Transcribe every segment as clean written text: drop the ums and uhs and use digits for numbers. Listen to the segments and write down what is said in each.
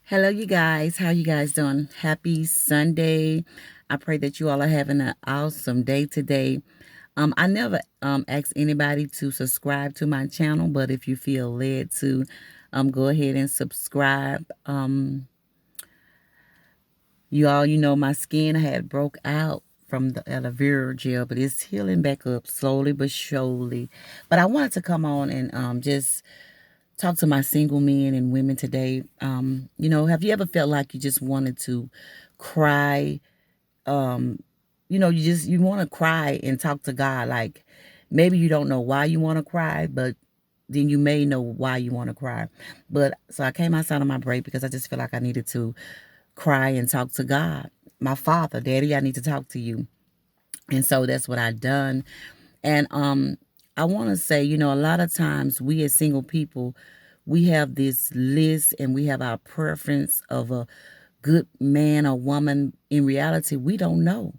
Hello, you guys. How you guys doing? Happy Sunday. I pray that you all are having an awesome day today. I never ask anybody to subscribe to my channel, but if you feel led to, go ahead and subscribe. You all, my skin had broke out from the aloe vera gel, but it's healing back up slowly but surely. But I wanted to come on and just talk to my single men and women today. Have you ever felt like you just wanted to cry? You want to cry and talk to God. Like maybe you don't know why you want to cry, but then you may know why you want to cry. But so I came outside of my break because I just feel like I needed to cry and talk to God. My father, Daddy, I need to talk to you. And so that's what I done. And I want to say, a lot of times we as single people, we have this list and we have our preference of a good man or woman. In reality, we don't know,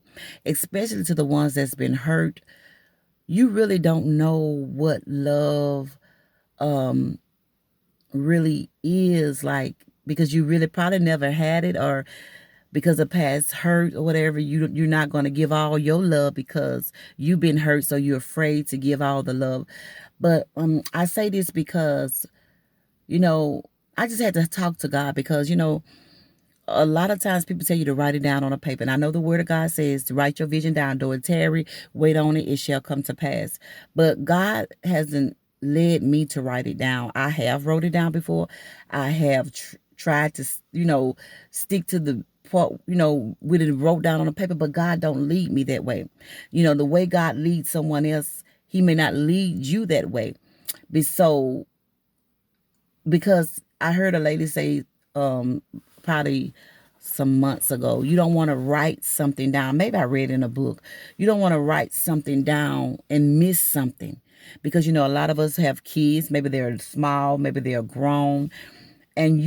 especially to the ones that's been hurt. You really don't know what love really is like because you really probably never had it, or because of past hurt or whatever. You're not going to give all your love because you've been hurt, so you're afraid to give all the love. But I say this because you know I just had to talk to God because a lot of times people tell you to write it down on a paper. And I know the word of God says to write your vision down, though it tarry, wait on it, it shall come to pass. But God hasn't led me to write it down. I have wrote it down before. I have tried to, stick to the part, with it wrote down on a paper, but God don't lead me that way. The way God leads someone else, he may not lead you that way. So because I heard a lady say, probably some months ago, you don't want to write something down. Maybe I read in a book. You don't want to write something down and miss something because a lot of us have kids. Maybe they're small, maybe they're grown, and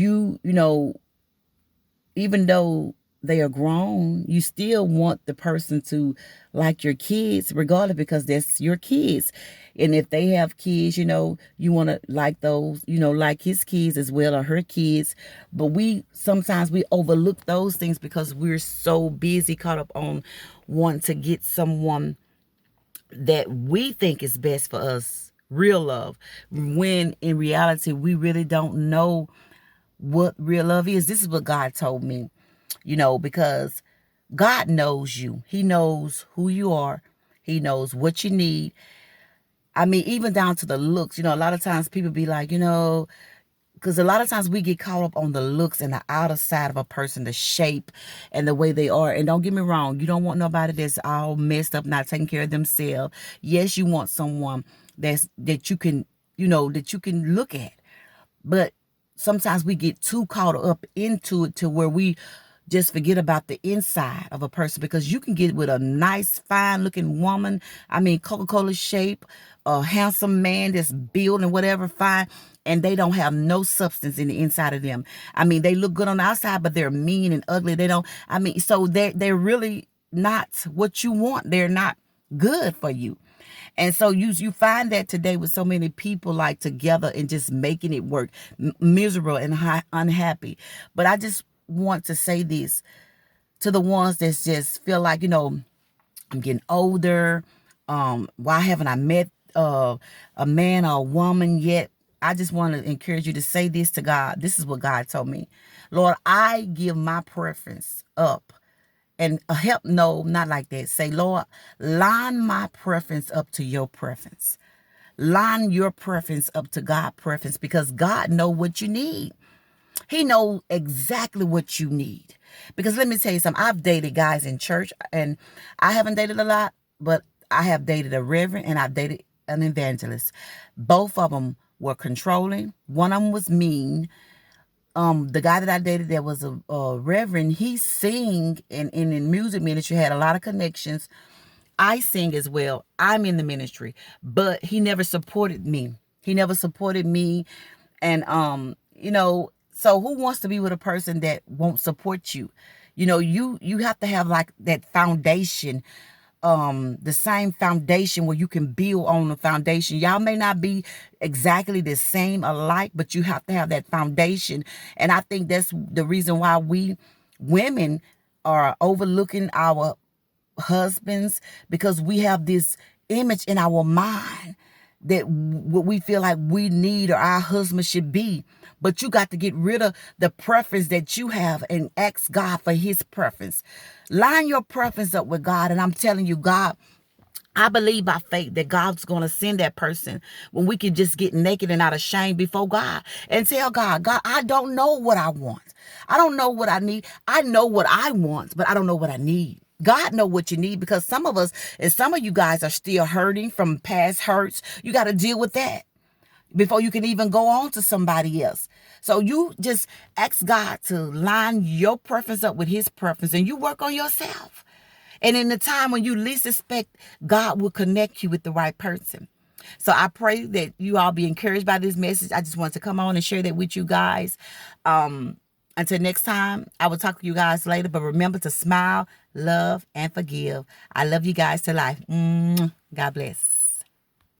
even though they are grown, you still want the person to like your kids, regardless, because that's your kids. And if they have kids, you want to like those, like his kids as well, or her kids. But sometimes we overlook those things because we're so busy, caught up on wanting to get someone that we think is best for us, real love, when in reality, we really don't know what real love is. This is what God told me, because God knows you. He knows who you are. He knows what you need. I mean, even down to the looks. A lot of times people be like, because a lot of times we get caught up on the looks and the outer side of a person, the shape and the way they are. And don't get me wrong, you don't want nobody that's all messed up, not taking care of themselves. Yes, you want someone that you can, that you can look at. But sometimes we get too caught up into it to where we just forget about the inside of a person, because you can get with a nice, fine looking woman. I mean, Coca-Cola shape, a handsome man that's built and whatever, fine. And they don't have no substance in the inside of them. I mean, they look good on the outside, but they're mean and ugly. So they're really not what you want. They're not good for you. And so you find that today with so many people like together and just making it work, miserable and unhappy. But I just want to say this to the ones that just feel like, I'm getting older. Why haven't I met a man or a woman yet? I just want to encourage you to say this to God. This is what God told me. Lord, I give my preference up. And help, no, not like that. Say, Lord, line my preference up to your preference. Line your preference up to God's preference, because God know what you need. He knows exactly what you need. Because let me tell you something. I've dated guys in church, and I haven't dated a lot, but I have dated a reverend and I've dated an evangelist. Both of them were controlling. One of them was mean. The guy that I dated that was a reverend, he sing and in music ministry, had a lot of connections. I sing as well. I'm in the ministry, but he never supported me. He never supported me. And so who wants to be with a person that won't support you? You have to have like that foundation the same foundation where you can build on the foundation. Y'all may not be exactly the same alike, but you have to have that foundation. And I think that's the reason why we women are overlooking our husbands, because we have this image in our mind that what we feel like we need or our husband should be. But you got to get rid of the preference that you have and ask God for his preference. Line your preference up with God. And I'm telling you, God, I believe by faith that God's going to send that person when we can just get naked and out of shame before God and tell God, God, I don't know what I want. I don't know what I need. I know what I want, but I don't know what I need. God know what you need, because some of us and some of you guys are still hurting from past hurts. You got to deal with that before you can even go on to somebody else. So you just ask God to line your preference up with his preference, and you work on yourself. And in the time when you least expect, God will connect you with the right person. So I pray that you all be encouraged by this message. I just want to come on and share that with you guys. Until next time, I will talk to you guys later. But remember to smile, love, and forgive. I love you guys to life. God bless.